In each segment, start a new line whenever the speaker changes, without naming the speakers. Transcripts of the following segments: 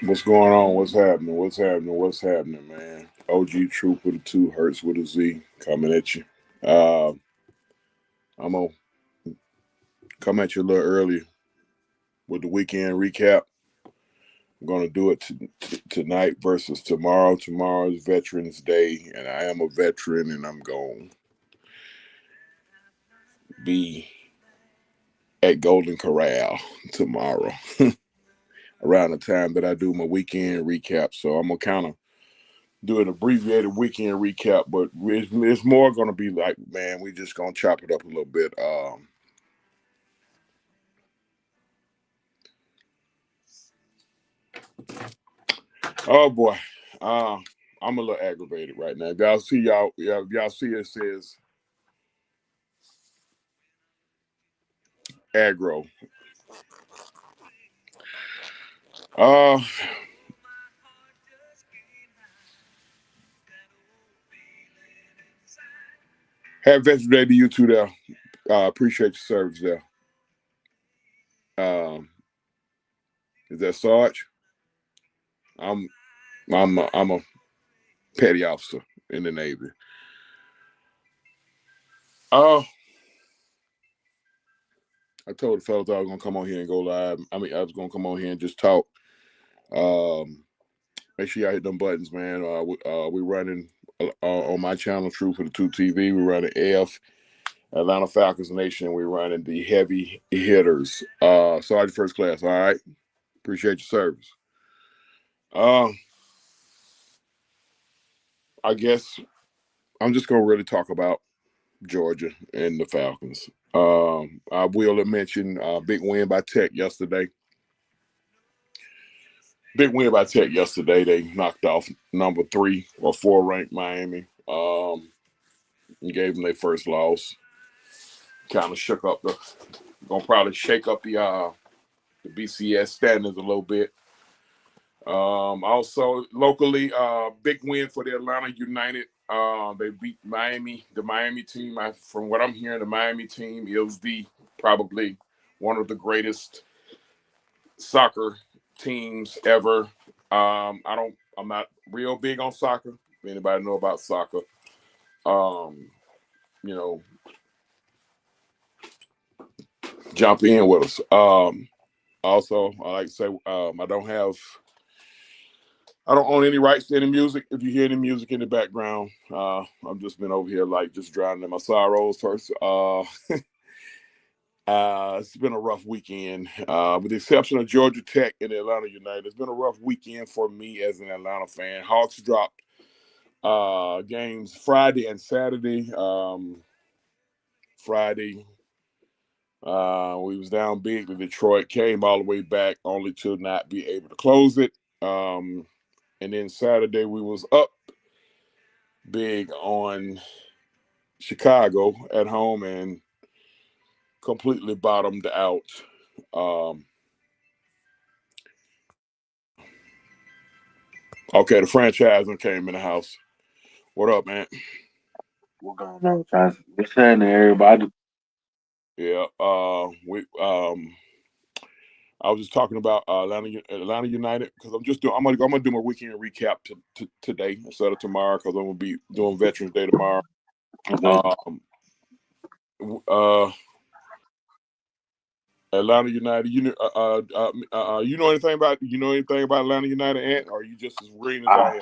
What's going on? What's happening? What's happening? What's happening, man? OG Troop with a two, Hertz with a Z coming at you. Uh, I'm gonna come at you a little early with the weekend recap. I'm gonna do it tonight versus tomorrow. Tomorrow is Veterans Day, and I am a veteran, and I'm gonna be at Golden Corral tomorrow around the time that I do my weekend recap. So I'm gonna kind of do an abbreviated weekend recap, but it's more going to be like, man, we just going to chop it up a little bit. Oh boy, uh, I'm a little aggravated right now. If y'all see y'all see it says Aggro. Uh, Happy Veterans Day to you too. There, appreciate your service there. Um, is that Sarge? I'm I'm a petty officer in the Navy. Uh, I told the fellas I was gonna come on here and go live. I mean, I was gonna come on here and just talk. Um, Make sure y'all hit them buttons, man. We running on my channel, True for the Two TV. We running AF Atlanta Falcons Nation. We running the heavy hitters. Sergeant First Class. All right. Appreciate your service. Uh, I guess I'm just gonna really talk about Georgia and the Falcons. I will mention big win by Tech yesterday. Big win by Tech yesterday. They knocked off number 3 or 4 ranked Miami. And gave them their first loss. Kind of shook up the gonna probably shake up the BCS standings a little bit. Also locally, big win for the Atlanta United. They beat Miami. The Miami team, from what I'm hearing, the Miami team is the probably one of the greatest soccer teams ever. I'm not real big on soccer. If anybody know about soccer, um, you know, jump in with us. Also, I like to say I don't own any rights to any music. If you hear any music in the background, I've just been over here like just drowning in my sorrows. First, it's been a rough weekend, with the exception of Georgia Tech and Atlanta United. It's been a rough weekend for me as an Atlanta fan. Hawks dropped games Friday and Saturday. Friday, we was down big to Detroit, came all the way back only to not be able to close it. And then Saturday we was up big on Chicago at home and completely bottomed out. Um, okay, the franchise came in the house. What up, man?
What going on, guys? What's happening, everybody?
Yeah, we I was just talking about Atlanta United because I'm gonna do my weekend recap today instead of tomorrow because I'm gonna be doing Veterans Day tomorrow.
Okay.
Um, uh, Atlanta United. You know anything about Atlanta United, Ant? Or are you just as green as I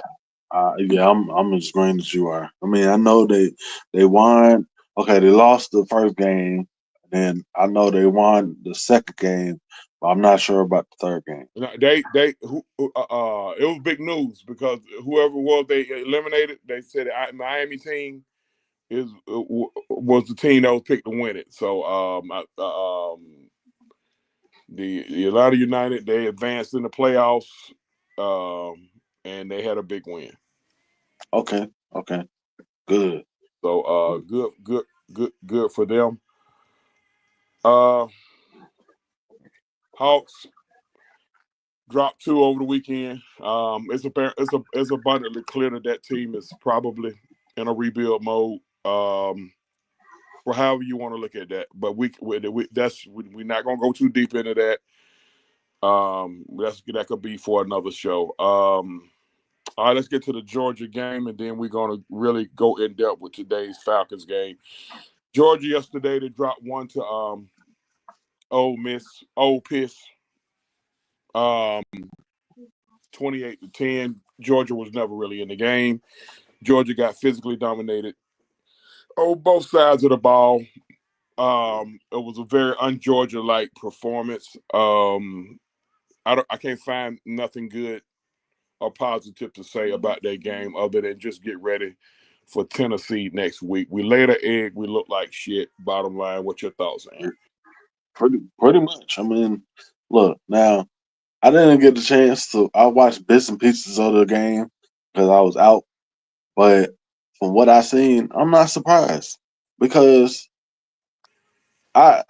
I,
am?
yeah, I'm as green as you are. I mean, I know they won. Okay, they lost the first game, then I know they won the second game, but I'm not sure about the third game.
It was big news because whoever was they eliminated, they said the Miami team was the team that was picked to win it. So the Atlanta United they advanced in the playoffs, and they had a big win.
Okay, okay, good.
So good for them. Uh, Hawks dropped 2 over the weekend. It's abundantly clear that that team is probably in a rebuild mode. Or however you want to look at that, but we're not gonna go too deep into that. That could be for another show. All right, let's get to the Georgia game, and then we're gonna really go in depth with today's Falcons game. Georgia yesterday they dropped one to Ole Piss, um, 28-10. Georgia was never really in the game. Georgia got physically dominated on both sides of the ball. It was a very un-Georgia like performance. I can't find nothing good or positive to say about that game other than just get ready for Tennessee next week. We laid an egg. We look like shit. Bottom line, what's your thoughts, man?
Pretty much. I mean, look now. I didn't get the chance to. I watched bits and pieces of the game because I was out. But from what I seen, I'm not surprised because I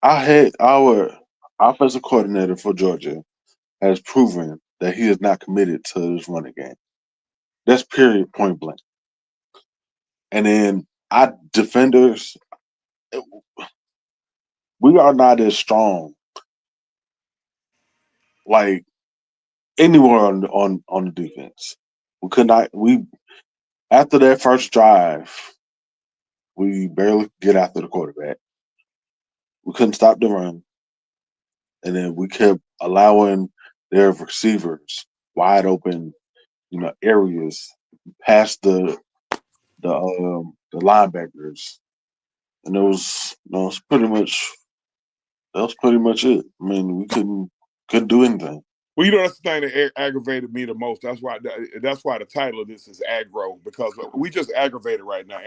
I had our offensive coordinator for Georgia has proven that he is not committed to this running game. That's period, point blank. And then our defenders, we are not as strong like anywhere on the defense. We could not. We after that first drive, we barely get after the quarterback. We couldn't stop the run, and then we kept allowing their receivers wide open, areas past the linebackers, and it was pretty much that was pretty much it. I mean, we couldn't do anything.
Well, that's the thing that aggravated me the most. That's why the title of this is Aggro, because we just aggravated right now.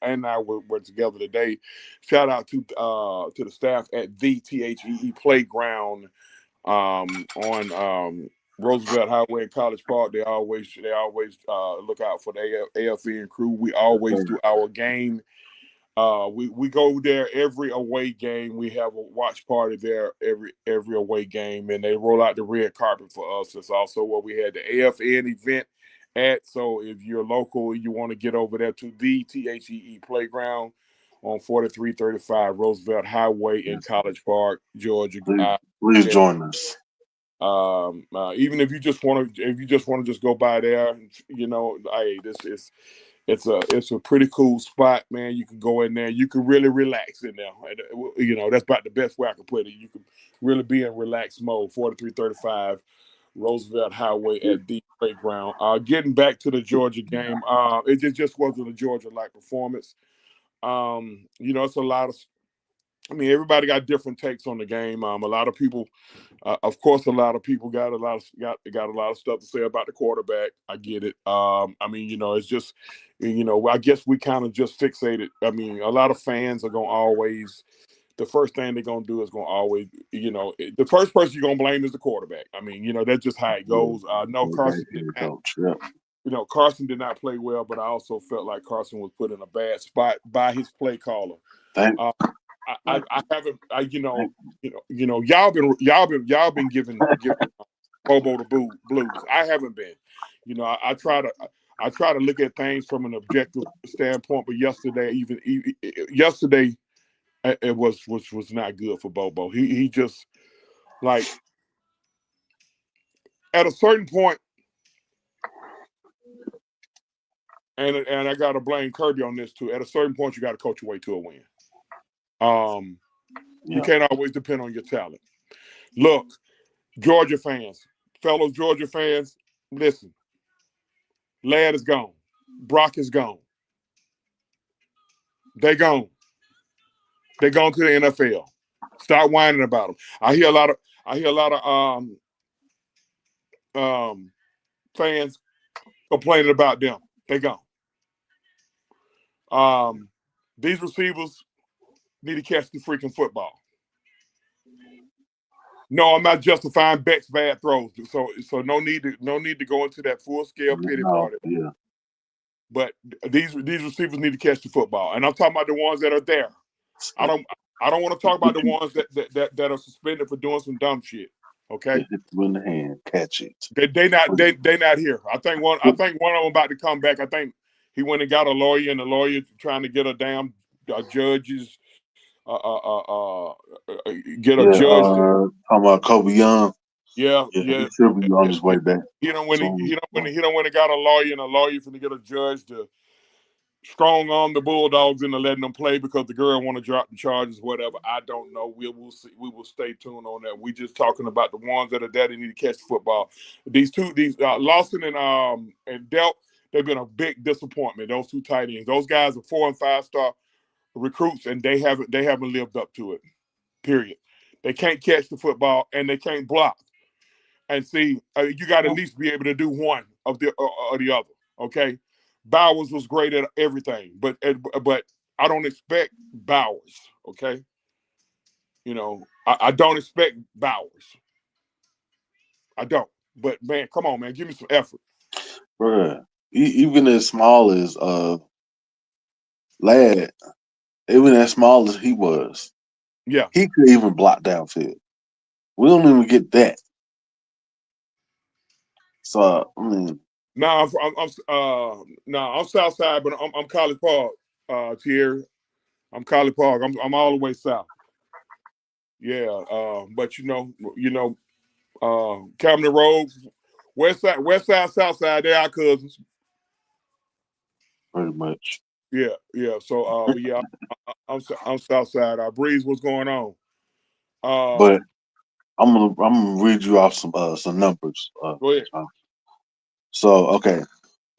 And I were together today. Shout out to the staff at the THEE Playground on Roosevelt Highway in College Park. They always look out for the AFN crew. We always do our game. We go there every away game. We have a watch party there every away game, and they roll out the red carpet for us. It's also where we had the AFN event at. So if you're local, you want to get over there to the THEE Playground on 4335 Roosevelt Highway in
Yes,
College Park, Georgia.
please
Yeah.
join us.
Even if you just want to just go by there, hey, this is it's a pretty cool spot, man. You can go in there. You can really relax in there. That's about the best way I can put it. You can really be in relaxed mode. 4335 Roosevelt Highway at the playground. Getting back to the Georgia game, it just wasn't a Georgia like performance. It's a lot of. I mean, everybody got different takes on the game. A lot of people, of course, a lot of people got a lot of stuff to say about the quarterback. I get it. I mean, it's just, I guess we kind of just fixated. I mean, a lot of fans are gonna always. The first thing they're gonna do is gonna always, the first person you're gonna blame is the quarterback. I mean, that's just how it
Yeah,
goes. No,
great
Carson did
head
not.
coach. Yeah,
Carson did not play well, but I also felt like Carson was put in a bad spot by his play caller.
thank,
Uh,
uh,
I haven't
thank
y'all been giving Bobo the blues. I haven't been. I try to look at things from an objective standpoint, but yesterday it was not good for Bobo. He just like at a certain point, and I got to blame Kirby on this too. At a certain point, you got to coach your way to a win. You
yeah,
can't always depend on your talent. Look, Georgia fans, fellow Georgia fans, listen. Ladd is gone. Brock is gone. They gone. They gone to the NFL. Stop whining about them. I hear a lot of fans complaining about them. They gone. Um, these receivers need to catch the freaking football. No, I'm not justifying Beck's bad throws. So no need to go into that full scale pity
no,
party.
yeah.
But these receivers need to catch the football, and I'm talking about the ones that are there. I don't I don't want to talk about the ones that are suspended for doing some dumb shit. Okay,
Hit you in the hand, catch it.
they not here. I think one of them about to come back. I think he went and got a lawyer, and the lawyer trying to get a damn judge's uh, uh, uh, uh, get a
Yeah,
judge to
talking about Kobe Young.
Yeah,
Yeah,
yeah.
he should be on his way
And
back.
he don't when
So,
he don't when he got a lawyer and a lawyer finna get a judge to strong arm the Bulldogs into letting them play because the girl want to drop the charges, whatever. I don't know. We will see. We will stay tuned on that. We just talking about the ones that are there that need to catch the football. These Lawson and Delp, they've been a big disappointment. Those two tight ends. Those guys are 4 and 5 star recruits, and they haven't lived up to it. Period. They can't catch the football and they can't block. And see, you got to at least be able to do one of the other. Okay, Bowers was great at everything, but I don't expect Bowers. Okay, I don't expect Bowers. I don't. But man, come on, man, give me some effort.
bruh, even as small as Lad, even as small as he was,
Yeah.
he could even block downfield. We don't even get that. So I mean,
No, I'm South Side, but I'm College Park, Thierry. I'm College Park. I'm all the way south. Yeah. But Camden Road, West Side, South Side, they're our cousins.
pretty much.
Yeah, yeah. So, but yeah, I'm South Side. Breeze, what's going on?
But
Um,
I'm gonna read you off some numbers.
Go ahead.
So okay,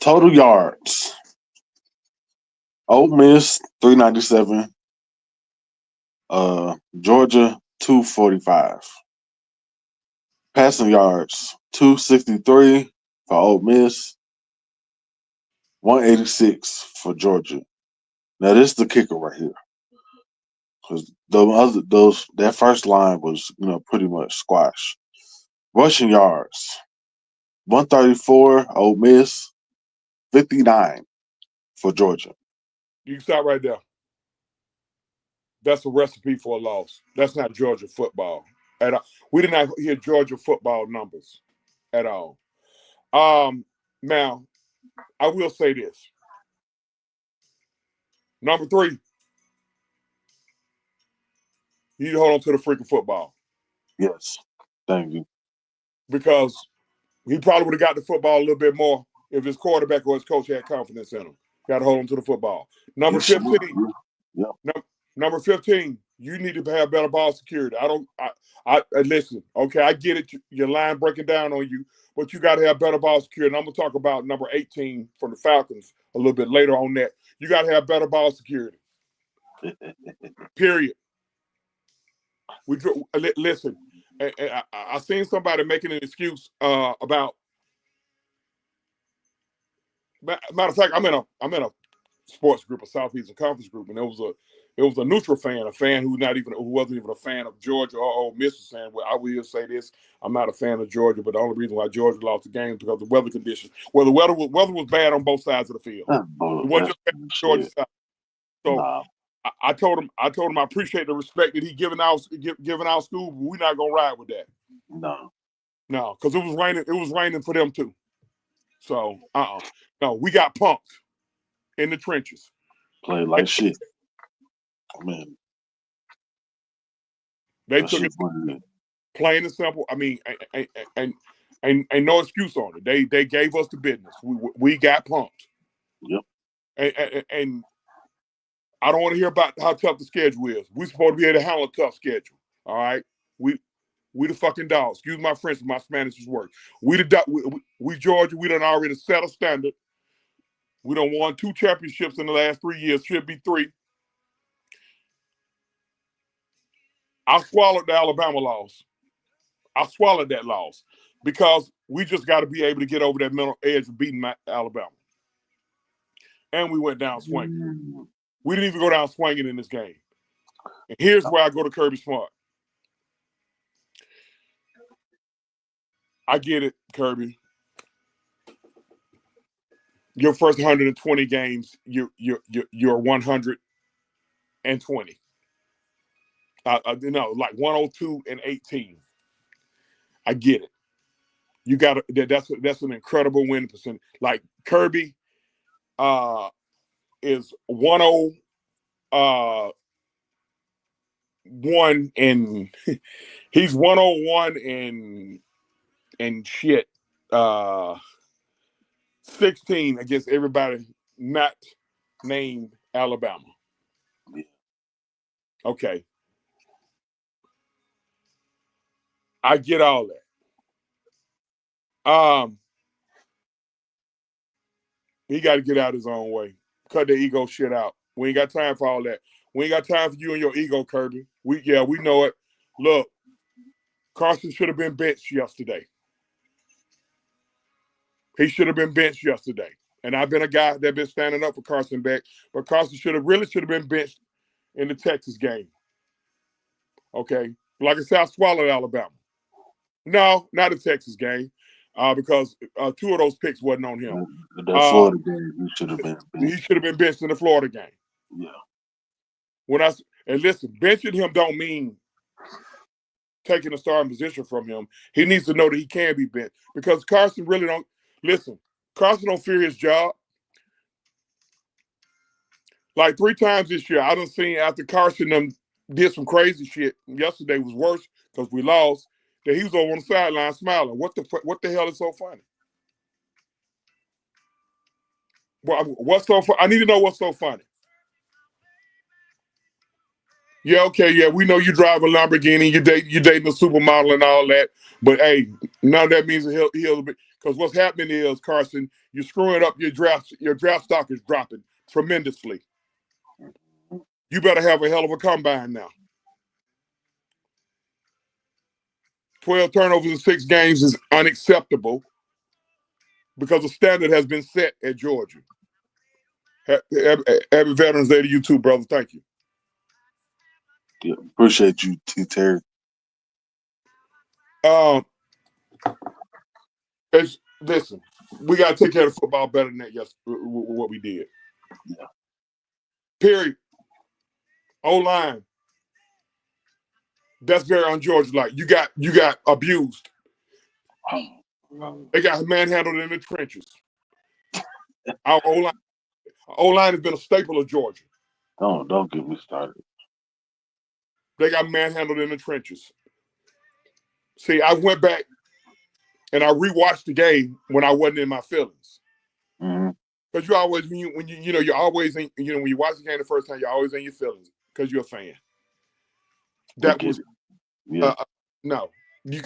total yards. Ole Miss 397. Georgia 245. Passing yards 263 for Ole Miss, 186 for Georgia. Now this is the kicker right here, because that first line was pretty much squash. Rushing yards 134 Ole Miss, 59 for Georgia.
You can stop right there. That's a recipe for a loss. That's not Georgia football at all. We did not hear Georgia football numbers at all. Now I will say this: number three, you need to hold on to the freaking football
Yes, thank you.
because he probably would have got the football a little bit more if his quarterback or his coach had confidence in him. Got to hold on to the football. Number
Yes, sir.
15,
Yeah.
Number 15, you need to have better ball security. I listen, okay, I get it. Your line breaking down on you, but you got to have better ball security. And I'm going to talk about number 18 from the Falcons a little bit later on that. You got to have better ball security, period. Listen, I seen somebody making an excuse about, matter of fact, I'm in a sports group, a Southeastern Conference group, and it was a neutral fan, a fan who wasn't even a fan of Georgia or Ole Miss, was saying, well, I will say this: I'm not a fan of Georgia, but the only reason why Georgia lost the game is because of the weather conditions. Well, the weather was bad on both sides of the field. It wasn't
That's
just bad on Georgia
shit.
side. So
Nah,
I told him I appreciate the respect that he giving our school, but we're not gonna ride with that.
no.
No, because it was raining. It was raining for them too. So no, we got punked in the trenches.
Play
And
like shit. I mean,
they
that
took
shit
it
what it is.
plain and simple. I mean, and no excuse on it. They gave us the business. We got pumped,
Yep.
and I don't want to hear about how tough the schedule is. We're supposed to be able to handle a tough schedule. All right, we the fucking dogs. Excuse my French, my Spanish is work. We Georgia. We done already set a standard. We done won 2 championships in the last 3 years. Should be 3. I swallowed the Alabama loss. I swallowed that loss because we just got to be able to get over that mental edge of beating Alabama. And we went down swinging.
Mm,
We didn't even go down swinging in this game. And here's where I go to Kirby Smart. I get it, Kirby. Your first 120 games, you're 120. Like 102 and 18. I get it. You got that's an incredible win percent. Like Kirby is 101 and he's 101 and and shit 16 against everybody not named Alabama. Okay. I get all that. He got to get out his own way. Cut the ego shit out. We ain't got time for all that. We ain't got time for you and your ego, Kirby. We know it. Look, Carson should have been benched yesterday. He should have been benched yesterday. And I've been a guy that been standing up for Carson Beck, but Carson should have been benched in the Texas game. Okay. Like I said, I swallowed Alabama. No, not the Texas game. Because two of those picks wasn't on him.
The Florida game, he should have been benched.
He should have been benched in the Florida game.
Yeah.
And listen, benching him don't mean taking a starting position from him. He needs to know that he can be benched because Carson really don't listen. Carson don't fear his job. Like 3 times this year, I done seen after Carson did some crazy shit. Yesterday was worse because we lost. That he was over on the sideline smiling. What the hell is so funny? What's so funny? I need to know what's so funny. Yeah, okay, yeah, we know you drive a Lamborghini, you dating a supermodel and all that, but hey, none of that means he'll be because what's happening is Carson, you're screwing up your draft stock is dropping tremendously. You better have a hell of a combine now. 12 turnovers in 6 games is unacceptable because the standard has been set at Georgia. Happy Veterans Day to you too, brother. Thank you.
Yeah, appreciate you, T. Terry.
Listen, we got to take care of football better than that. Yes, what we did.
Yeah.
Period. O-line. That's very un-Georgia-like. You got abused. They got manhandled in the trenches. Our O-line has been a staple of Georgia.
Don't get me started.
They got manhandled in the trenches. See, I went back and I rewatched the game when I wasn't in my feelings. Because you always you're always in, when you watch the game the first time, you're always in your feelings because you're a fan. That was no.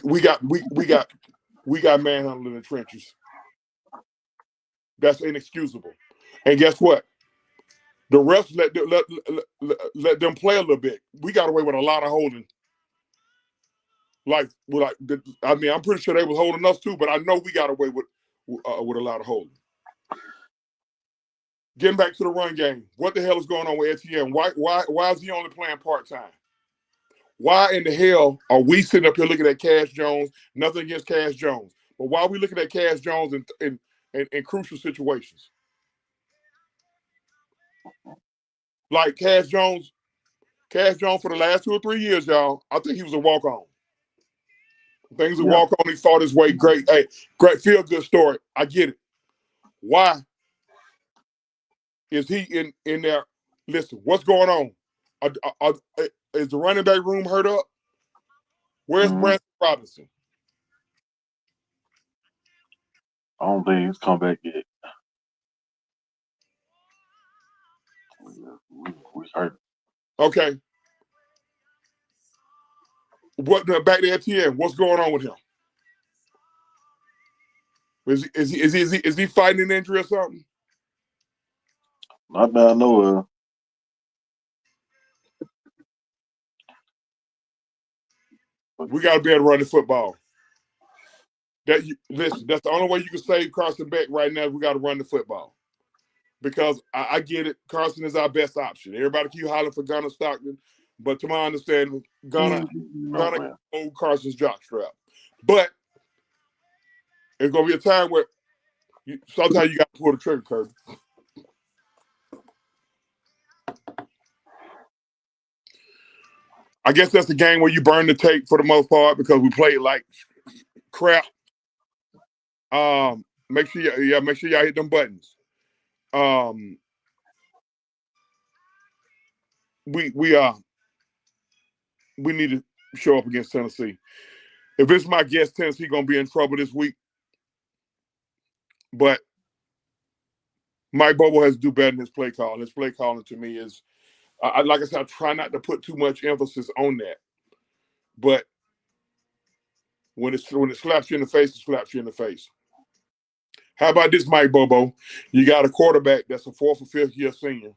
We got manhandled in the trenches. That's inexcusable. And guess what? The refs let them play a little bit. We got away with a lot of holding. I'm pretty sure they was holding us too, but I know we got away with a lot of holding. Getting back to the run game, what the hell is going on with Etienne? Why is he only playing part-time? Why in the hell are we sitting up here looking at Cash Jones? Nothing against Cash Jones, but why are we looking at Cash Jones in crucial situations? Like Cash Jones for the last 2 or 3 years, y'all, I think he was a walk-on. Things a walk-on, he fought his way. Great, hey, great, feel-good story. I get it. Why is he in there? Listen, what's going on? Is the running back room hurt up? Where's Branson Robinson?
I don't think he's come back yet. We hurt.
Okay. Back to Etienne? What's going on with him? Is he fighting an injury or something?
Not that I know of.
We got to be able to run the football. Listen, that's the only way you can save Carson Beck right now. We got to run the football. Because I get it, Carson is our best option. Everybody keep hollering for Gunnar Stockton, but to my understanding, Gunnar hold Carson's jockstrap. But it's gonna be a time where sometimes you got to pull the trigger, Kirby. I guess that's the game where you burn the tape for the most part because we played like crap. Make sure y'all hit them buttons. We need to show up against Tennessee. If it's my guess, Tennessee gonna be in trouble this week. But Mike Bobo has to do better in his play calling. His play calling to me is, like I said, I try not to put too much emphasis on that. But when it slaps you in the face, it slaps you in the face. How about this, Mike Bobo? You got a quarterback that's a fourth or fifth year senior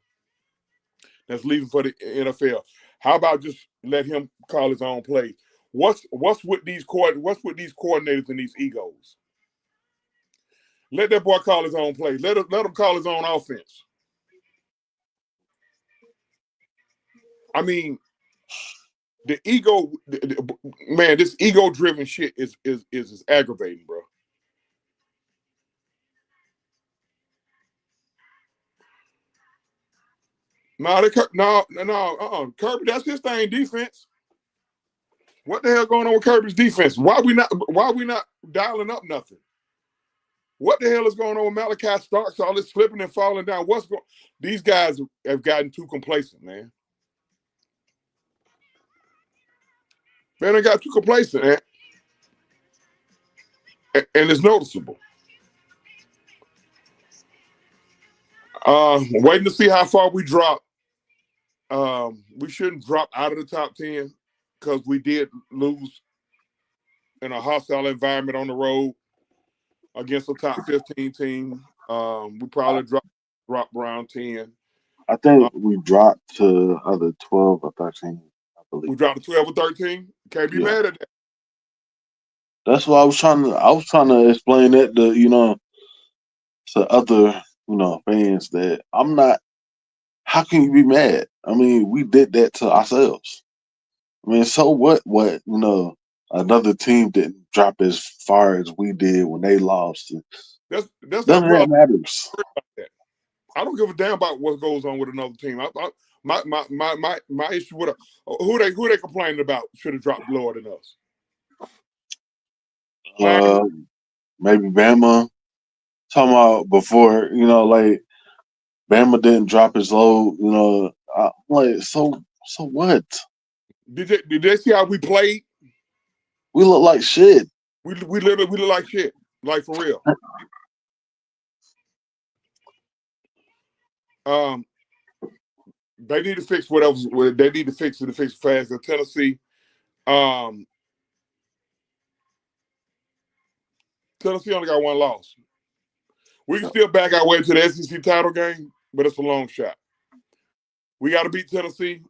that's leaving for the NFL. How about just let him call his own play? What's with these coordinators and these egos? Let that boy call his own play. Let him call his own offense. I mean, the ego, man, this ego-driven shit is aggravating, bro. No, Kirby, that's his thing, defense. What the hell going on with Kirby's defense? Why we not dialing up nothing? What the hell is going on with Malachi Starks? All this slipping and falling down. What's going? These guys have gotten too complacent, man. Man, they got too complacent, man. And it's noticeable. Waiting to see how far we drop. We shouldn't drop out of the top 10 because we did lose in a hostile environment on the road against a top 15 team. We probably dropped around 10.
I think we dropped to either 12 or 13, I believe.
We dropped to 12 or 13. Can't be mad at that.
That's why I was trying to explain that to other, fans that I'm not. How can you be mad? I mean, we did that to ourselves. I mean, so what? Another team didn't drop as far as we did when they lost.
That's
None of that matters.
I don't give a damn about what goes on with another team. My issue with who they complaining about should have dropped lower than us.
Maybe Bama. Talking about before, like Bama didn't drop his load. Like so what?
Did they see how we played?
We look like shit.
We literally look like shit, like for real. They need to fix whatever they need to fix it to fix fast. In Tennessee, Tennessee only got one loss. We can still back our way to the SEC title game, but it's a long shot. We got to beat Tennessee,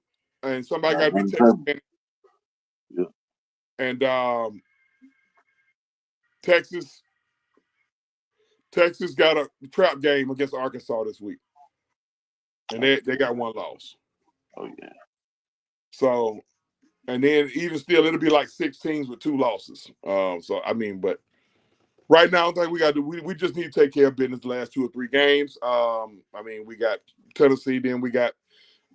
and somebody got to beat Texas.
Yeah.
And Texas got a trap game against Arkansas this week, and they got one loss.
Oh yeah.
So, and then even still, it'll be like 6 teams with 2 losses. So I mean, but right now, I think we just need to take care of business the last 2 or 3 games. I mean, we got Tennessee, then we got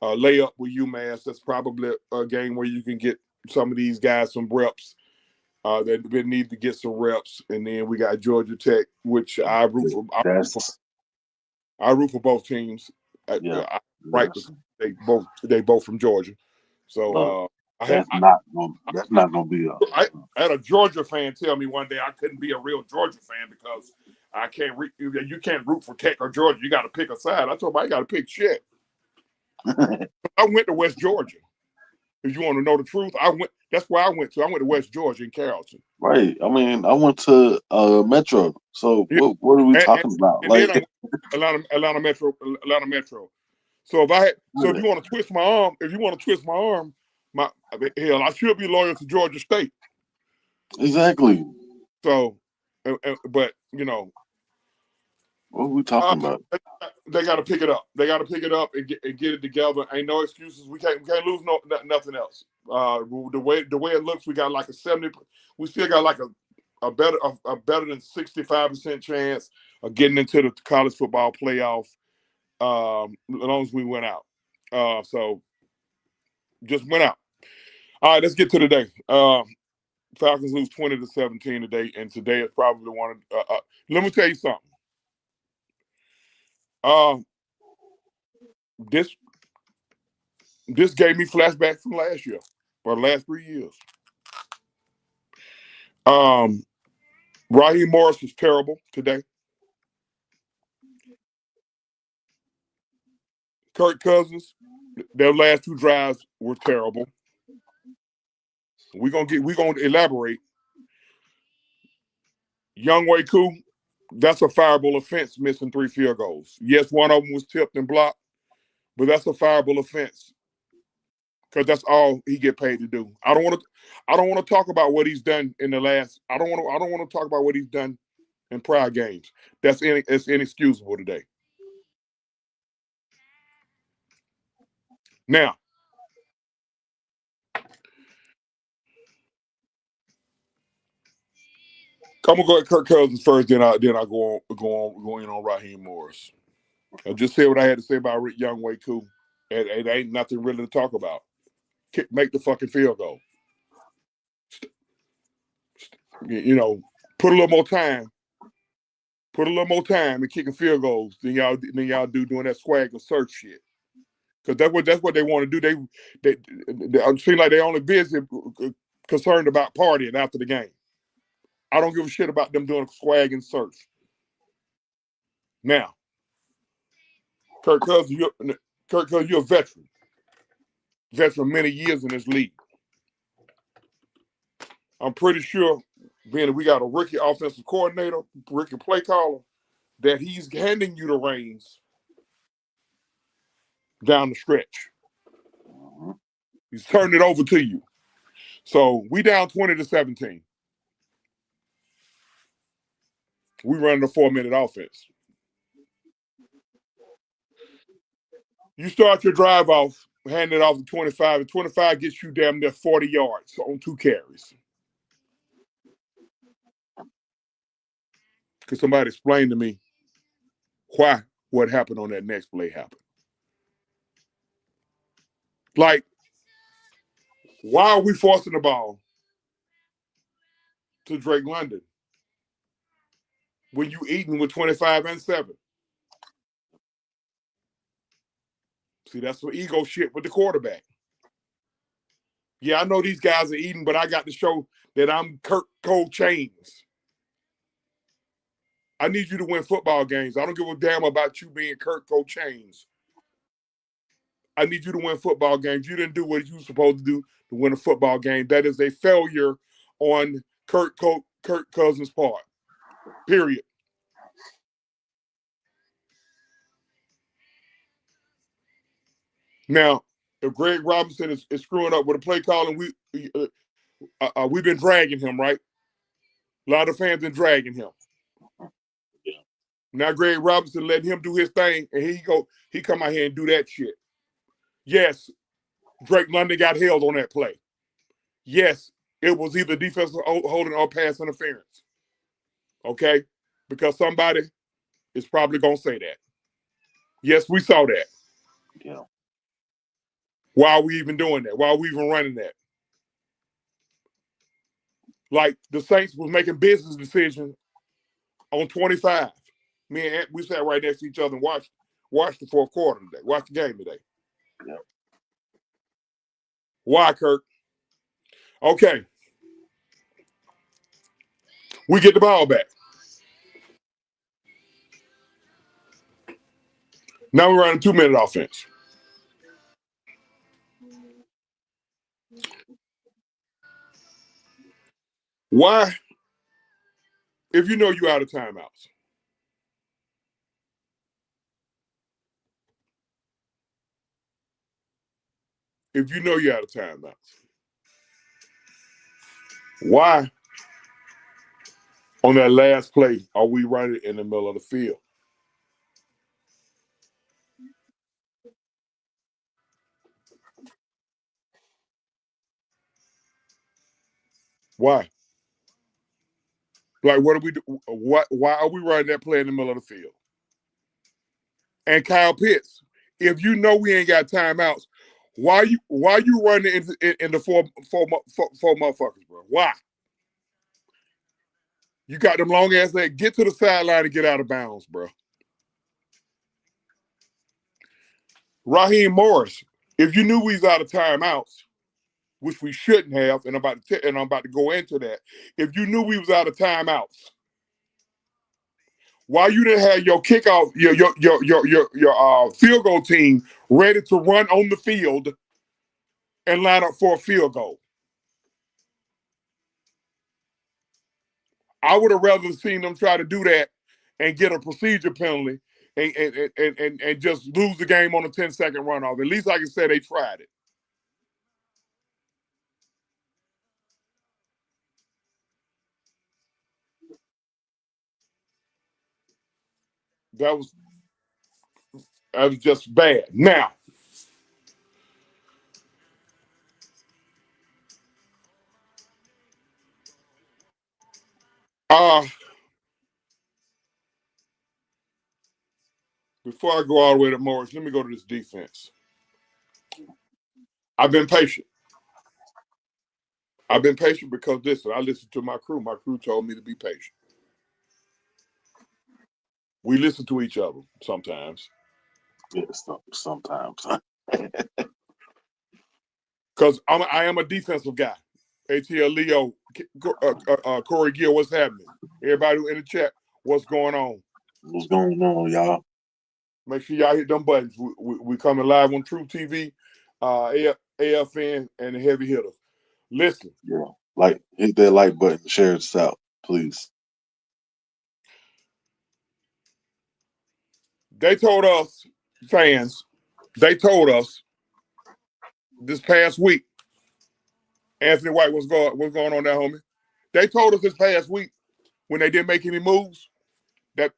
layup with UMass. That's probably a game where you can get some of these guys some reps. That need to get some reps, and then we got Georgia Tech, which I root for. I root for both teams. Right, they both from Georgia. So
that's not gonna be
I had a Georgia fan tell me one day I couldn't be a real Georgia fan because I can't. You can't root for Tech or Georgia. You got to pick a side. I told him I got to pick shit. I went to West Georgia. If you want to know the truth, that's where I went to. I went to West Georgia in Carrollton.
Right. I mean, I went to Metro. So yeah. what are we talking about?
And then I went to Atlanta Metro. So if you want to twist my arm, hell, I should be loyal to Georgia State.
Exactly.
So, but
what are we talking about?
They got to pick it up. They got to pick it up and get it together. Ain't no excuses. We can't lose nothing else. The way it looks, we got like a 70. We still got like a better than 65% chance of getting into the college football playoff. As long as we went out. So just went out. All right, let's get to the day. Falcons lose 20-17 today, and today is probably one of. Let me tell you something. This gave me flashbacks from last year or the last 3 years. Raheem Morris was terrible today. Kirk Cousins, their last two drives were terrible. We're gonna elaborate. Young Wei Koo, that's a fireable offense, missing 3 field goals. Yes, one of them was tipped and blocked, but that's a fireable offense because that's all he get paid to do. I don't want to talk about what he's done in the last. I don't want to talk about what he's done in prior games. It's inexcusable today. Now, I'm gonna go at Kirk Cousins first, then I go in on Raheem Morris. I just said what I had to say about Young Wei Koo. It ain't nothing really to talk about. Make the fucking field goal. You know, put a little more time. Put a little more time in kicking field goals than y'all do doing that swag and search shit. Because that's what they want to do. They seem like they only busy concerned about partying after the game. I don't give a shit about them doing swag and search. Now, Kirk Cousins, you're a veteran many years in this league. I'm pretty sure, being that we got a rookie offensive coordinator, rookie play caller, that he's handing you the reins down the stretch. He's turning it over to you. So we down 20-17. We running a 4-minute offense. You start your drive off, hand it off to 25, and 25 gets you damn near 40 yards on 2 carries. Could somebody explain to me why what happened on that next play happened? Like, why are we forcing the ball to Drake London when you eating with 25-7? See, that's some ego shit with the quarterback. Yeah, I know these guys are eating, but I got to show that I'm Kirk Cole Chains. I need you to win football games. I don't give a damn about you being Kirk Cole Chains. I need you to win football games. You didn't do what you were supposed to do to win a football game. That is a failure on Kirk Cousins' part. Period. Now, if Greg Robinson is screwing up with a play calling, we've been dragging him, right? A lot of fans been dragging him.
Yeah.
Now Greg Robinson letting him do his thing, and he come out here and do that shit. Yes, Drake London got held on that play. Yes, it was either defensive holding or pass interference. Okay? Because somebody is probably going to say that. Yes, we saw that.
Yeah.
Why are we even doing that? Why are we even running that? Like the Saints was making business decisions on 25. Me and Ant, we sat right next to each other and watched the fourth quarter today. Watched the game today.
Yeah.
Why, Kirk? Okay. We get the ball back. Now we're running 2-minute offense. Why? If you know you're out of timeouts. If you know you're out of timeouts. Why, on that last play, are we running in the middle of the field? Why? Like, what do we do? Why are we running that play in the middle of the field? And Kyle Pitts, if you know we ain't got timeouts, why you running in the four motherfuckers, bro? Why? You got them long ass legs. Get to the sideline and get out of bounds, bro. Raheem Morris, if you knew we was out of timeouts, which we shouldn't have, and I'm about to go into that. If you knew we was out of timeouts, why you didn't have your kickoff, your field goal team ready to run on the field and line up for a field goal? I would have rather seen them try to do that and get a procedure penalty and just lose the game on a 10-second runoff. At least I can say they tried it. That was just bad. Now, uh, before I go all the way to Morris, let me go to this defense. I've been patient. I've been patient because listen, I listened to my crew. My crew told me to be patient. We listen to each other sometimes.
Yeah, sometimes.
Because I am a defensive guy. ATL Leo, Corey Gill, what's happening? Everybody in the chat, what's going on?
What's going on, y'all?
Make sure y'all hit them buttons. We coming live on True TV, AFN, and the heavy hitters. Listen.
Yeah, hit that like button, share this out, please.
They told us, fans, they told us this past week, Anthony White, what's going on there, homie? They told us this past week when they didn't make any moves that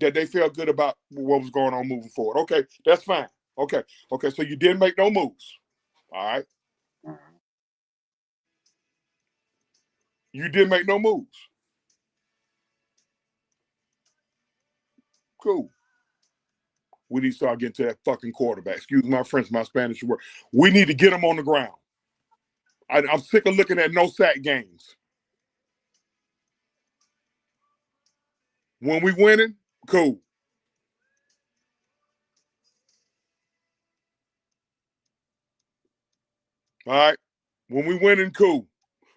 they felt good about what was going on moving forward. Okay, that's fine. Okay, so you didn't make no moves. All right. You didn't make no moves. Cool. We need to start getting to that fucking quarterback. Excuse my French, my Spanish word. We need to get him on the ground. I'm sick of looking at no sack games. When we winning, cool. All right. When we winning, cool.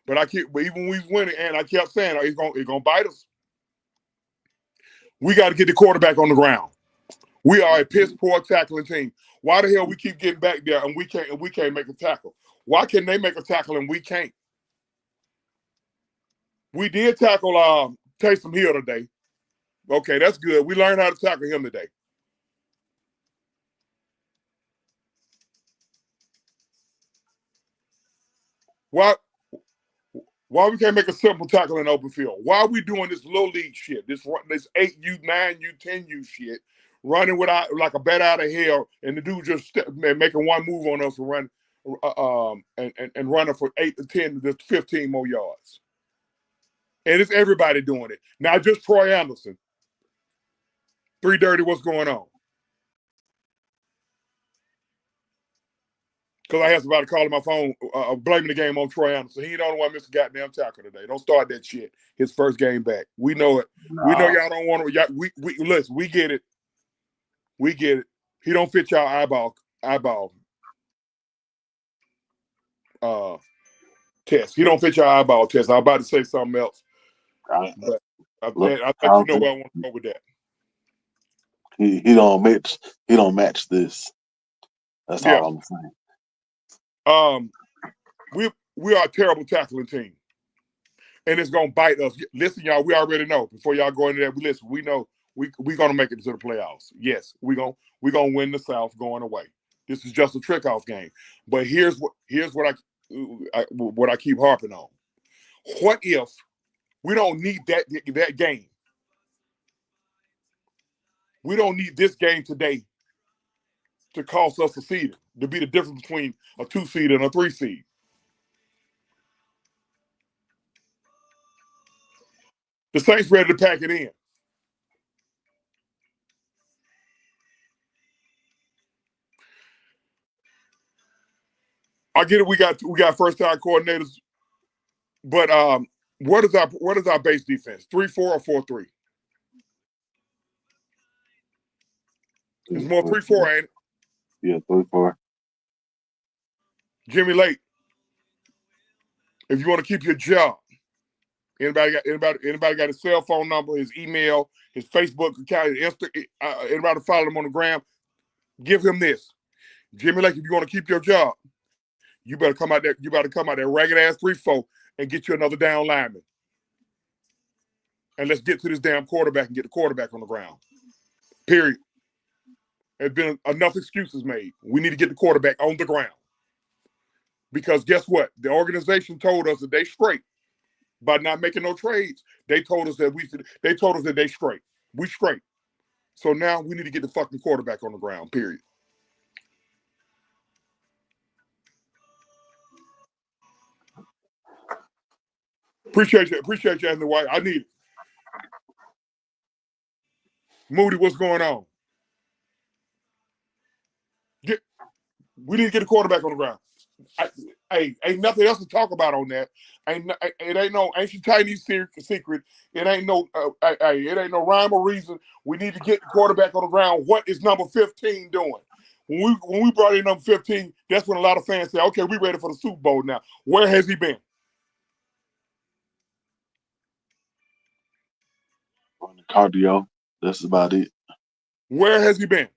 But even when we winning, and I kept saying it's gonna bite us. We got to get the quarterback on the ground. We are a piss poor tackling team. Why the hell we keep getting back there and we can't make a tackle? Why can they make a tackle and we can't? We did tackle Taysom Hill today. Okay, that's good. We learned how to tackle him today. Why we can't make a simple tackle in open field? Why are we doing this little league shit? This 8U, 9U, 10U shit, running without like a bat out of hell, and the dude just making one move on us and run, and running for 8 to 10 to 15 more yards. And it's everybody doing it. Not just Troy Anderson. 3 Dirty, what's going on? Because I had somebody calling my phone, blaming the game on Troy Anderson. He ain't the only one missed a goddamn tackle today. Don't start that shit. His first game back. We know it. No. We know y'all don't want to. Listen, we get it. We get it. He don't fit y'all eyeball test. He don't fit your eyeball test. I was about to say something else. But I think you know where I want to go with that.
He don't match this. That's all I'm saying.
We are a terrible tackling team. And it's gonna bite us. Listen, y'all, we already know. Before y'all go into that, listen, we know we gonna make it to the playoffs. Yes, we gonna win the South going away. This is just a trick off game. But here's what I keep harping on. What if we don't need that game? We don't need this game today to cost us a seed, to be the difference between a 2 seed and a 3 seed. The Saints ready to pack it in. I get it. We got first time coordinators, but what is our base defense? 3-4 or 4-3? It's more 3-4, ain't it?
Yeah, 3-4.
Jimmy Lake. If you want to keep your job, anybody got his cell phone number, his email, his Facebook account, anybody follow him on the gram, give him this. Jimmy Lake, if you want to keep your job, you better come out there. You better come out there ragged ass 3-4 and get you another down lineman. And let's get to this damn quarterback and get the quarterback on the ground. Period. There's been enough excuses made. We need to get the quarterback on the ground. Because guess what? The organization told us that they straight by not making no trades. They told us that they straight. We straight. So now we need to get the fucking quarterback on the ground. Period. Appreciate you, Anthony White. I need it. Moody, what's going on? We need to get the quarterback on the ground. Ain't nothing else to talk about on that. It ain't no ancient Chinese secret. It ain't no rhyme or reason. We need to get the quarterback on the ground. What is number 15 doing? When we brought in number 15, that's when a lot of fans say, okay, we ready for the Super Bowl now. Where has he been?
On the cardio. That's about it.
Where has he been?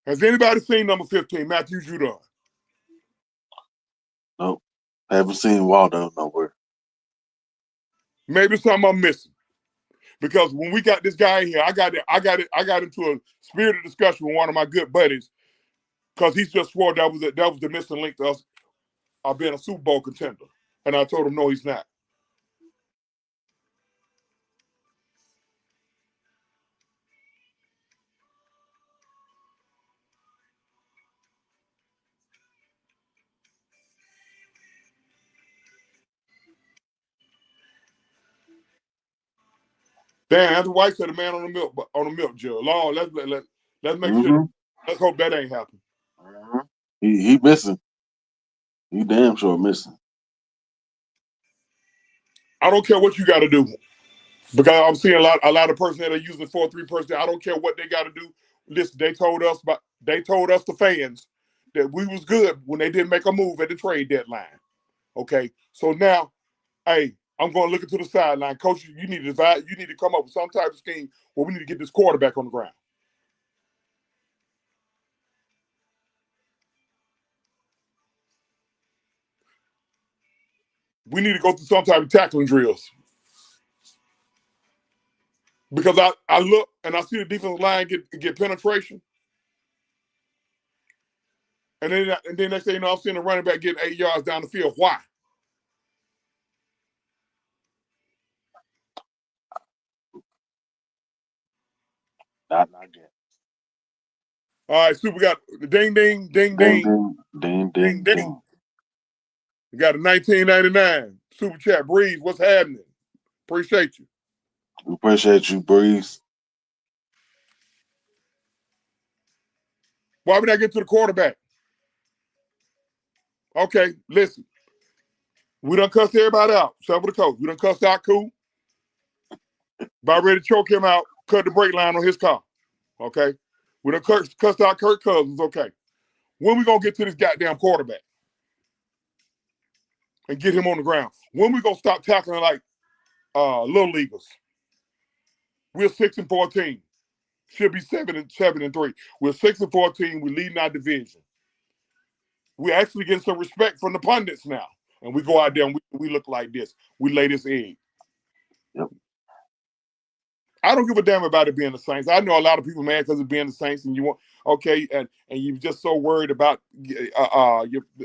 Has anybody seen number 15, Matthew Judon?
Nope. I haven't seen Waldo nowhere.
Maybe something I'm missing. Because when we got this guy in here, I got into a spirited discussion with one of my good buddies because he just swore that was the missing link to us being a Super Bowl contender. And I told him, no, he's not. Damn, Anthony White said the man on the milk jug. Lord, let's make sure. Let's hope that ain't happening.
He missing. He damn sure missing.
I don't care what you got to do, because I'm seeing a lot of personnel that are using 4-3 personnel. I don't care what they got to do. Listen, they told us the fans that we was good when they didn't make a move at the trade deadline. Okay, so now, hey, I'm going to look into the sideline, coach. You need to come up with some type of scheme where we need to get this quarterback on the ground. We need to go through some type of tackling drills. Because I look and I see the defensive line get penetration. And then next thing you know, I'm seeing the running back getting 8 yards down the field. Why?
Not yet.
All right, Super got the ding, ding, ding, ding.
Ding, ding, ding.
We got a 1999 Super Chat. Breeze, what's happening? Appreciate you.
We appreciate you, Breeze.
Why would I get to the quarterback? Okay, listen. We done cussed everybody out. Some of the coach. We done cussed out Cool. About ready to choke him out, cut the brake line on his car. Okay? We done cussed out Kirk Cousins. Okay. When we going to get to this goddamn quarterback and get him on the ground? When we going to stop tackling like little leaguers? We're 6-14. Should be 7-3. We're 6-14. We're leading our division. We're actually getting some respect from the pundits now. And we go out there and we look like this. We lay this egg.
Yep.
I don't give a damn about it being the Saints. I know a lot of people mad because of being the Saints, and you want and you're just so worried about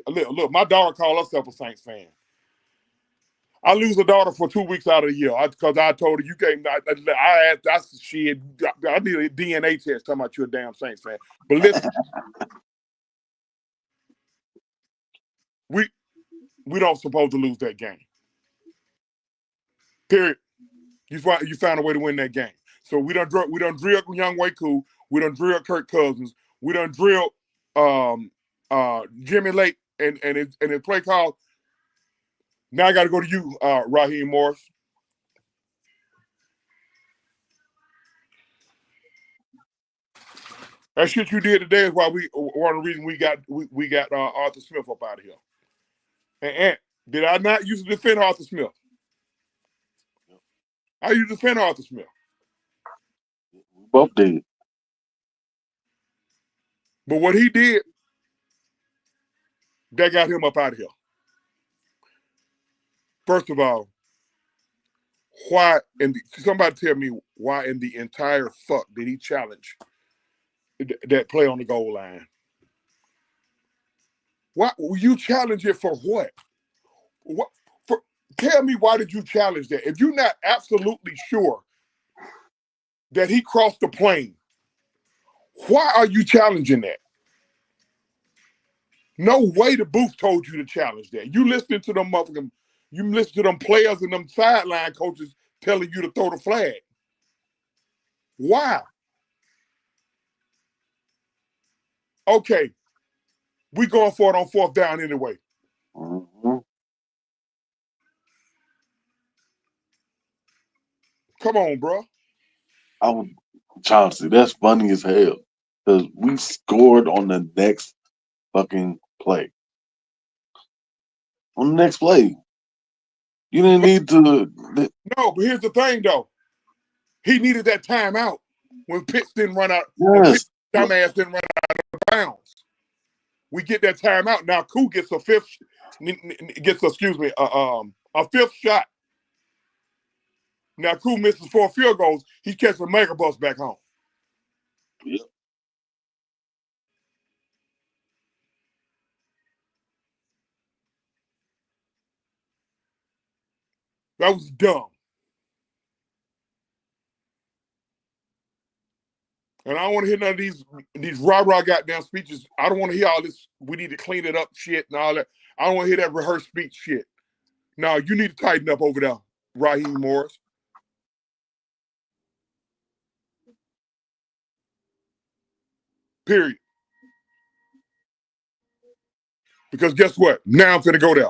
look. My daughter called herself a Saints fan. I lose a daughter for 2 weeks out of the year because I told her you can't. I asked, shit. I need a DNA test talking about you're a damn Saints fan. But listen, we don't supposed to lose that game. Period. You found a way to win that game. So we done drill Young Way Cool. We done drill Kirk Cousins. We done drill Jimmy Lake and his play call. Now I got to go to you, Raheem Morris. That shit you did today is why one of the reasons we got Arthur Smith up out of here. And did I not used to defend Arthur Smith? I used to defend Arthur Smith.
We both did.
But what he did, that got him up out of here. First of all, why, and somebody tell me why in the entire fuck did he challenge that play on the goal line? Why you challenge it for what? What for? Tell me why did you challenge that? If you're not absolutely sure that he crossed the plane, why are you challenging that? No way the booth told you to challenge that. You listening to them motherfucking, you listen to them players and them sideline coaches telling you to throw the flag. Why? Okay, we going for it on fourth down anyway.
Mm-hmm.
Come on, bro.
I was Chauncey. That's funny as hell because we scored on the next fucking play. On the next play, you didn't
But
need to.
no, but here's the thing though. He needed that timeout when Pitts didn't run out, when Pitts
Yes,
dumbass didn't run out of bounds. We get that timeout. Now Koo gets a fifth, a fifth shot. Now Koo misses 4 field goals. He catches a mega bus back home.
yep.
That was dumb. And I don't want to hear none of these rah-rah goddamn speeches. I don't want to hear all this, we need to clean it up shit and all that. I don't want to hear that rehearsed speech shit. No, you need to tighten up over there, Raheem Morris. Period. Because guess what? Now I'm finna go there.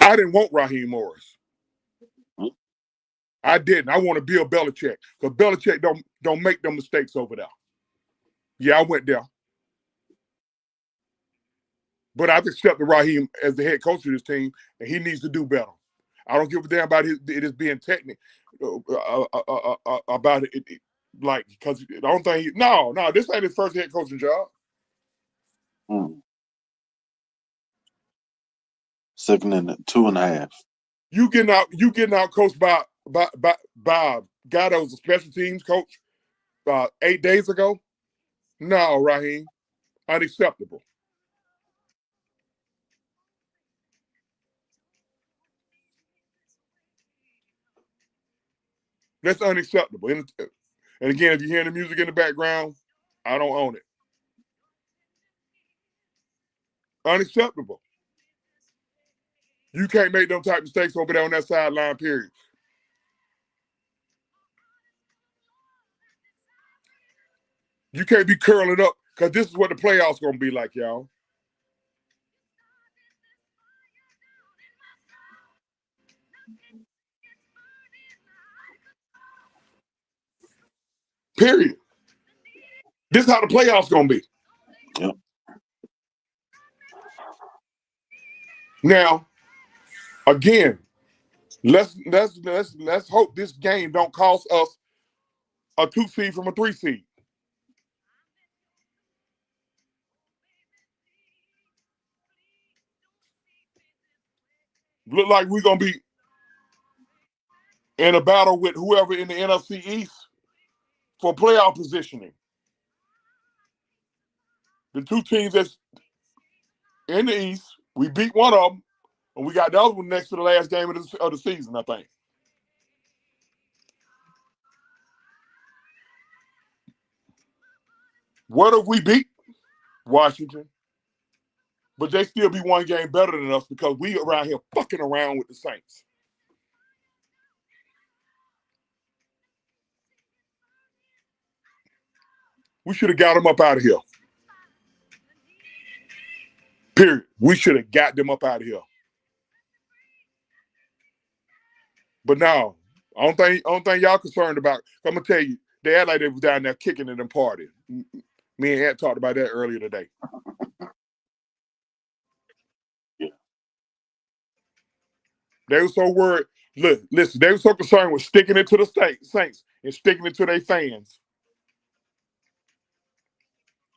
I didn't want Raheem Morris. I didn't. I want to Bill Belichick. Because Belichick don't make them mistakes over there. Yeah, I went there. But I've accepted Raheem as the head coach of this team, and he needs to do better. I don't give a damn about it being technical about it, like, because I don't think no, this ain't his first head coaching job.
Mm. Second and 2.5.
You getting out coached by a guy that was a special teams coach 8 days ago. No, Raheem, unacceptable. That's unacceptable. And again, if you're hearing the music in the background, I don't own it. Unacceptable. You can't make them type of mistakes over there on that sideline, period. You can't be curling up because this is what the playoffs gonna be like, y'all. Period. This is how the playoffs gonna be.
Yep.
Now, again, let's hope this game don't cost us a 2 seed from a 3 seed. Look like we're gonna be in a battle with whoever in the NFC East for playoff positioning. The two teams that's in the East, we beat one of them, and we got the other one next to the last game of the season, I think. What if we beat Washington? But they still be one game better than us because we around here fucking around with the Saints. We should have got them up out of here. Period. We should have got them up out of here. But now, I don't think y'all concerned about. I'm gonna tell you, they act like they was down there kicking it and partying. Me and Ant talked about that earlier today.
Yeah.
They were so worried. Look, listen, they were so concerned with sticking it to the Saints and sticking it to their fans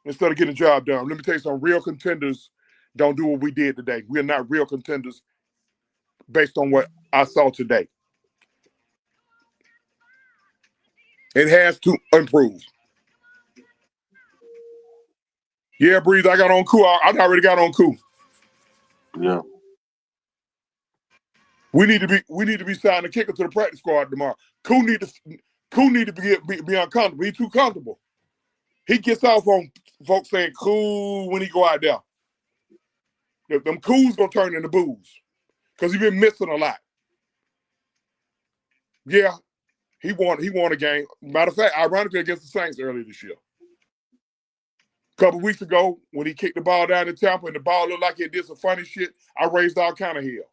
instead of getting the job done. Let me tell you something. Real contenders don't do what we did today. We are not real contenders based on what I saw today. It has to improve. Yeah, Breeze, I got on cool. I already got on cool.
Yeah.
We need to be signing a kicker to the practice squad tomorrow. Cool need to be uncomfortable. He's too comfortable. He gets off on folks saying cool when he go out there. Them cools gonna turn into boos because he been missing a lot. Yeah, he won a game. Matter of fact, ironically against the Saints earlier this year. A couple weeks ago, when he kicked the ball down to Tampa and the ball looked like it did some funny shit, I raised all kind of hell.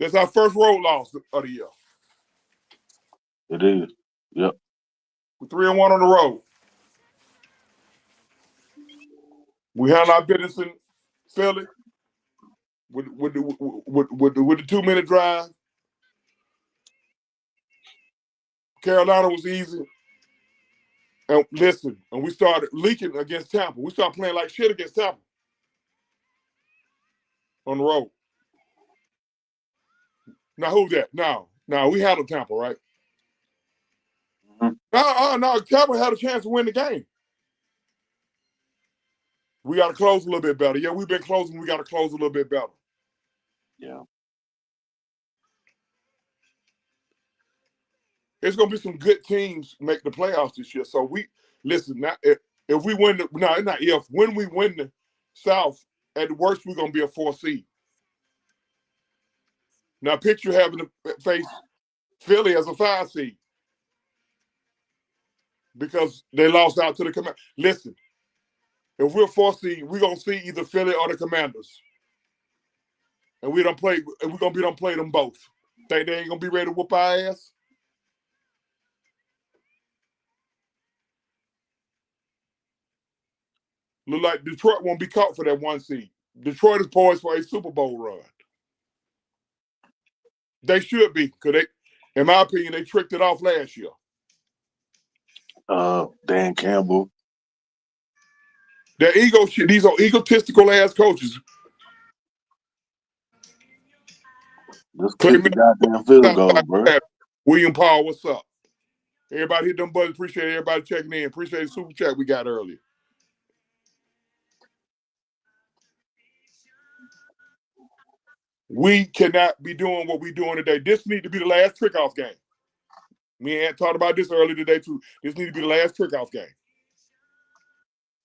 That's our first road loss of the year.
It is. Yep.
We're 3-1 on the road. We handle our business in Philly with the 2-minute drive. Carolina was easy. And listen, and we started leaking against Tampa. We started playing like shit against Tampa on the road. Now who's that? No, we handled Tampa, right? No, Tampa had a chance to win the game. We got to close a little bit better. Yeah, we've been closing. We got to close a little bit better.
Yeah.
There's going to be some good teams make the playoffs this year. So listen. Now, if we win, when we win the South, at the worst we're going to be a 4 seed. Now picture having to face Philly as a 5 seed because they lost out to the Commanders. Listen, if we're 4 seed, we're going to see either Philly or the Commanders. And we're going to play them both. Think they ain't going to be ready to whoop our ass? Look like Detroit won't be caught for that 1 seed. Detroit is poised for a Super Bowl run. They should be, because in my opinion, they tricked it off last year.
Dan Campbell.
They're these are egotistical ass coaches.
Just kick the goddamn field goal, bro.
William Paul, what's up? Everybody hit them buttons. Appreciate everybody checking in. Appreciate the super chat we got earlier. We cannot be doing what we're doing today. This needs to be the last trick-off game. We had talked about this earlier today, too. This needs to be the last trick-off game.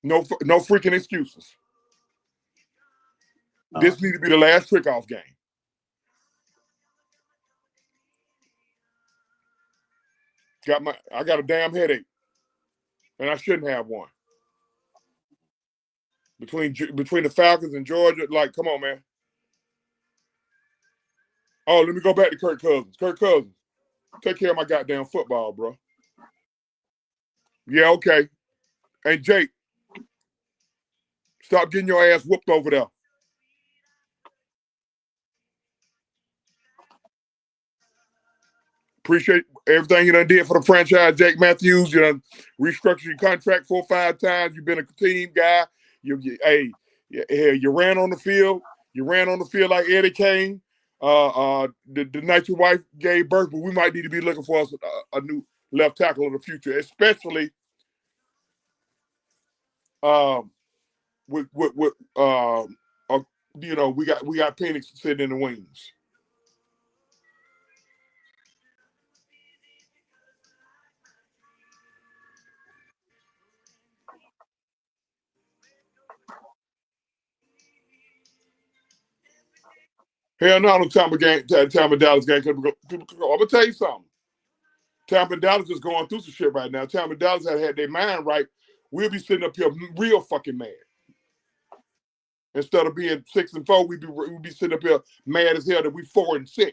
No freaking excuses. No. This needs to be the last trick-off game. I got a damn headache, and I shouldn't have one. Between the Falcons and Georgia, like, come on, man. Oh, let me go back to Kirk Cousins. Kirk Cousins, take care of my goddamn football, bro. Yeah, okay. And Jake, stop getting your ass whooped over there. Appreciate everything you done did for the franchise, Jake Matthews. You done restructured your contract 4 or 5 times. You've been a team guy. You ran on the field. You ran on the field like Eddie Kane. The night your wife gave birth, but we might need to be looking for us a new left tackle in the future, especially we got Penix sitting in the wings. Hell no, no Tampa Dallas game. I'm gonna tell you something. Tampa Dallas is going through some shit right now. Tampa Dallas had their mind right. We'll be sitting up here real fucking mad. Instead of being 6-4, we'd be sitting up here mad as hell that we 4-6.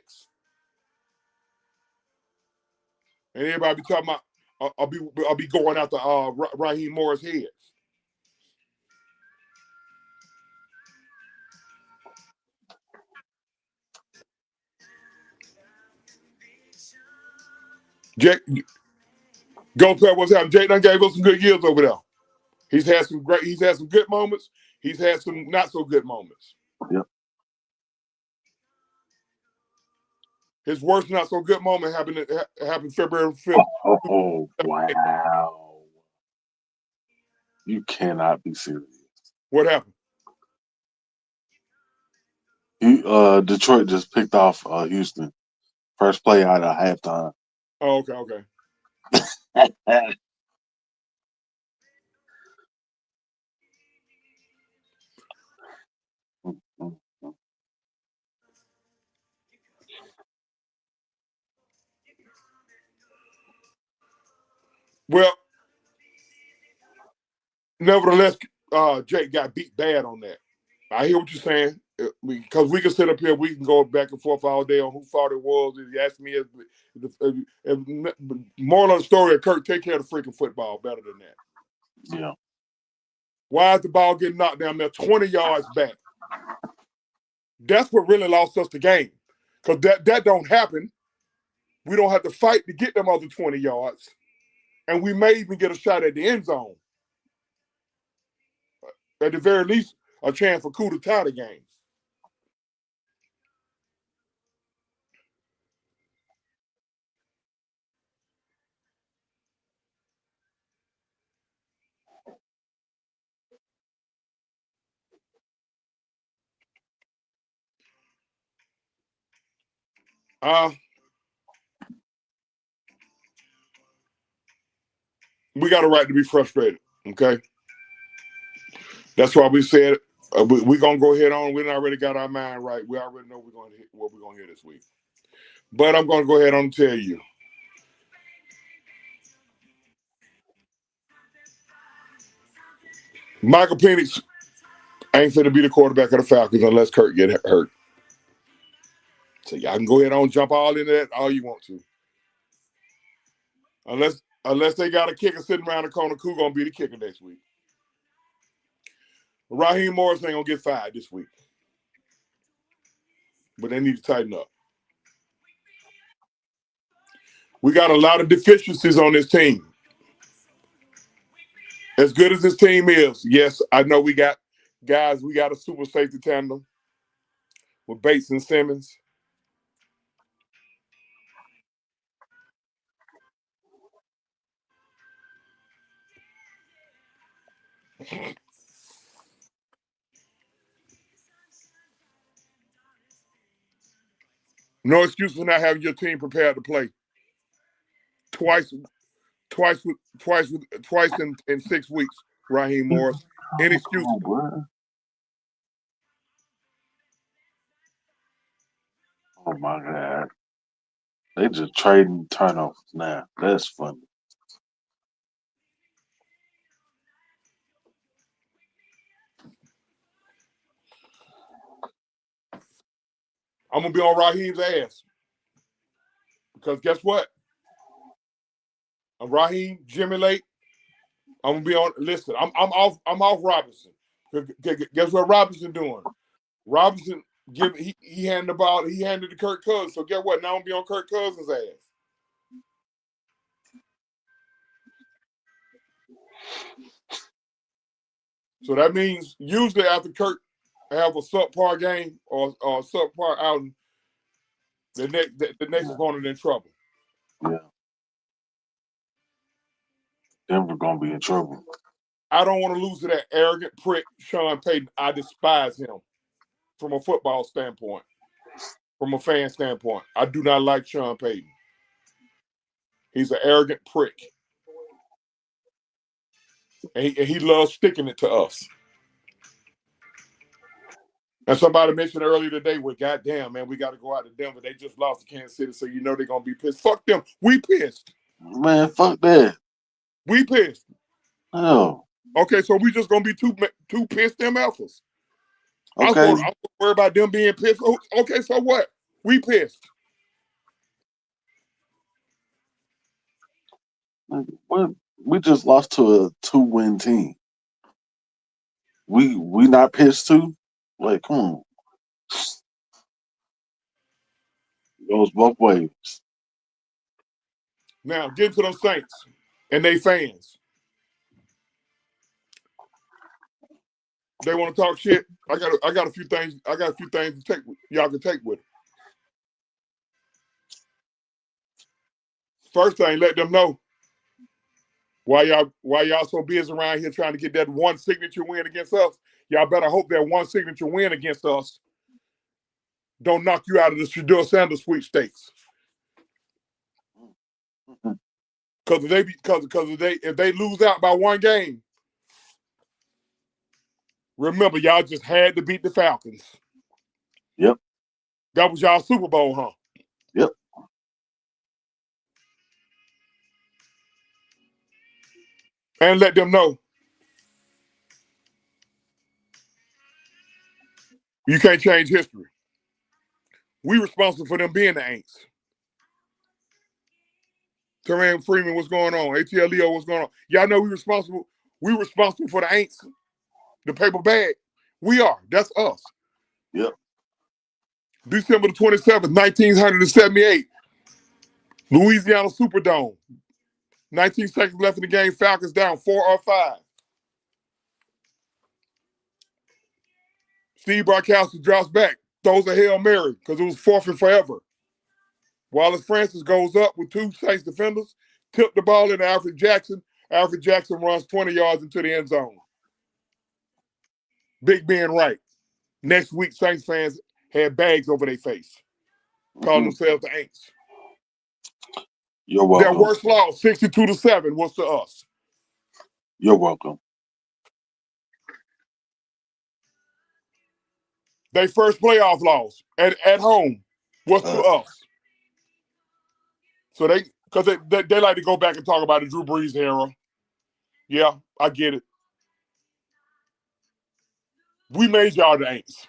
And everybody be talking about, I'll be going after Raheem Morris' head. Jake, go play what's happening. Jake done gave us some good years over there. He's had some good moments. He's had some not so good moments.
Yep.
His worst not so good moment happened February 5th.
Oh, wow. You cannot be serious.
What happened?
Detroit just picked off Houston. First play out of halftime.
Oh, okay. Well, nevertheless, Jake got beat bad on that. I hear what you're saying because we can sit up here, we can go back and forth all day on who thought it was. If you ask me, if moral of the story, Kurt, take care of the freaking football better than that.
Yeah.
Why is the ball getting knocked down there 20 yards back? That's what really lost us the game because that don't happen. We don't have to fight to get them other 20 yards, and we may even get a shot at the end zone. At the very least, a chance for coup to tie the game. We got a right to be frustrated, okay? That's why we said we're going to go ahead on. We already got our mind right. We already know what we're going to hear this week. But I'm going to go ahead on and tell you. Michael Penix ain't going to be the quarterback of the Falcons unless Kurt get hurt. So y'all can go ahead on and jump all into that all you want to. Unless they got a kicker sitting around the corner, who's going to be the kicker next week? Raheem Morris ain't going to get fired this week. But they need to tighten up. We got a lot of deficiencies on this team. As good as this team is, yes, I know we got guys, we got a super safety tandem with Bates and Simmons. No excuse for not having your team prepared to play. Twice in 6 weeks, Raheem Morris. Inexcusable.
Oh my God. They just trading turnovers now. That's funny.
I'm gonna be on Raheem's ass. Because guess what? Raheem, Jimmy Lake, I'm gonna be on. Listen, I'm off Robinson. Guess what Robinson doing? Robinson he handed the ball, he handed to Kirk Cousins. So guess what? Now I'm gonna be on Kirk Cousins' ass. So that means usually after Kirk have a subpar game or subpar outing, the next opponent in trouble.
Yeah. Denver gonna be in trouble.
I don't want to lose to that arrogant prick, Sean Payton. I despise him from a football standpoint, from a fan standpoint. I do not like Sean Payton. He's an arrogant prick. And he loves sticking it to us. And somebody mentioned earlier today, well, goddamn, man, we got to go out to Denver. They just lost to Kansas City, so you know they're going to be pissed. Fuck them. We pissed.
Man, fuck that.
We pissed.
Oh.
Okay, so we just going to be two pissed them alphas.
Okay.
I'm going to worry about them being pissed. Okay, so what? We pissed.
What? We just lost to a 2-win team. We not pissed too. Like, come on, it goes both ways.
Now, get to them Saints and they fans. They want to talk shit. I got a few things. I got a few things to take. Y'all can take with it. First thing, let them know why y'all so busy around here trying to get that one signature win against us. Y'all better hope that one signature win against us don't knock you out of the Shedeur Sanders sweepstakes. Because if they lose out by one game, remember y'all just had to beat the Falcons.
Yep.
That was y'all Super Bowl, huh?
Yep.
And let them know you can't change history. We responsible for them being the Aints. Terran Freeman, what's going on? ATL Leo, what's going on? Y'all know we responsible. We responsible for the Aints, the paper bag. We are. That's us.
Yep.
December the 27th, 1978. Louisiana Superdome. 19 seconds left in the game. Falcons down 4-5. Steve Barkowski drops back, throws a Hail Mary because it was 4th and forever. Wallace Francis goes up with two Saints defenders, tipped the ball into Alfred Jackson. Alfred Jackson runs 20 yards into the end zone. Big Ben right. Next week, Saints fans had bags over their face, calling themselves the Aints.
You're welcome.
Their worst loss, 62-7, was to us.
You're welcome.
Their first playoff loss at home was to us. So because they like to go back and talk about the Drew Brees era. Yeah, I get it. We made y'all the Aints.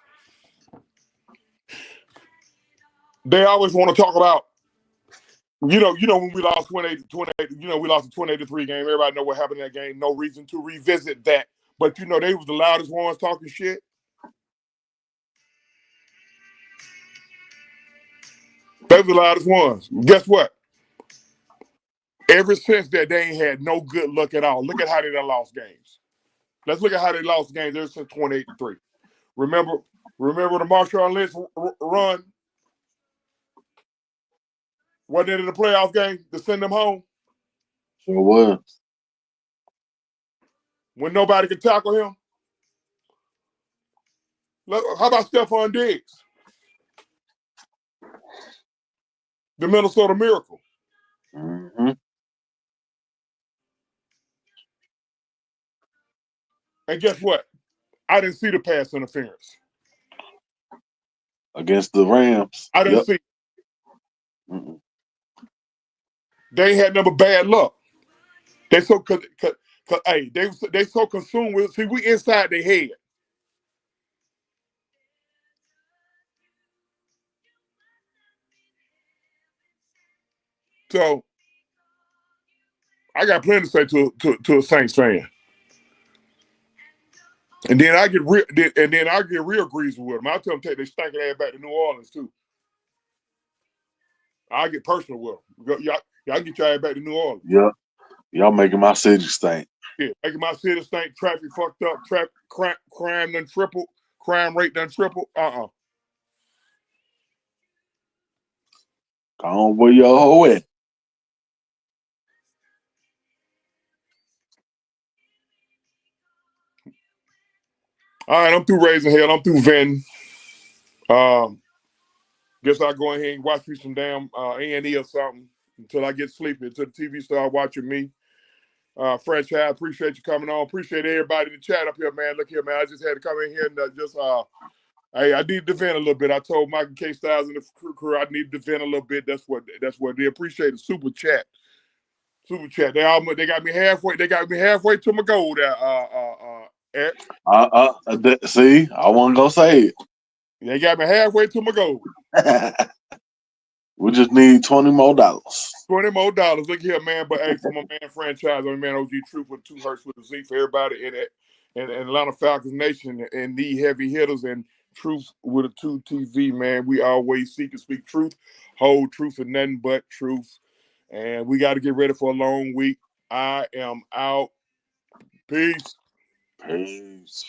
They always want to talk about, when we lost 28, we lost a 28-3 game. Everybody know what happened in that game. No reason to revisit that. But they was the loudest ones talking shit. They were the loudest ones. Guess what? Ever since that, they ain't had no good luck at all. Look at how they done lost games. Let's look at how they lost games ever since 28-3. Remember the Marshawn Lynch run? Wasn't it in the playoff game to send them home?
Sure was.
When nobody could tackle him? Look, how about Stephon Diggs? The Minnesota Miracle.
Mm-hmm.
And guess what? I didn't see the pass interference.
Against the Rams.
I didn't see.
Mm-mm.
They ain't had number bad luck. They so they so consumed with. See, we inside their head. So I got plenty to say to a Saints fan. And then I get real greasy with them. I tell them take their stinking ass back to New Orleans too. I get personal with them. Y'all get your ass back to New Orleans.
Yeah, y'all making my city stink.
Yeah, making my city stink. Traffic fucked up. Crime done triple. Crime rate done triple.
Come on, where your hoe at?
All right, I'm through raising hell. I'm through venting. Guess I'll go ahead and watch me some damn A&E or something until I get sleepy, until the TV start watching me. French, I appreciate you coming on. Appreciate everybody in the chat up here, man. Look here, man. I just had to come in here and I need to vent a little bit. I told Michael K. Styles and the crew I need to vent a little bit. That's what they appreciate the super chat. Super chat. They got me halfway. They got me halfway to my goal there. Eric.
See, I wasn't gonna say it.
They got me halfway to my goal.
We just need $20 more.
$20 more. Look here, man. But hey, for my man franchise, my man OG Truth with 2 Hertz with a Z for everybody in Atlanta Falcons Nation and the heavy hitters and Truth with a 2 TV, man. We always seek to speak truth, hold truth, and nothing but truth. And we got to get ready for a long week. I am out. Peace.
Peace.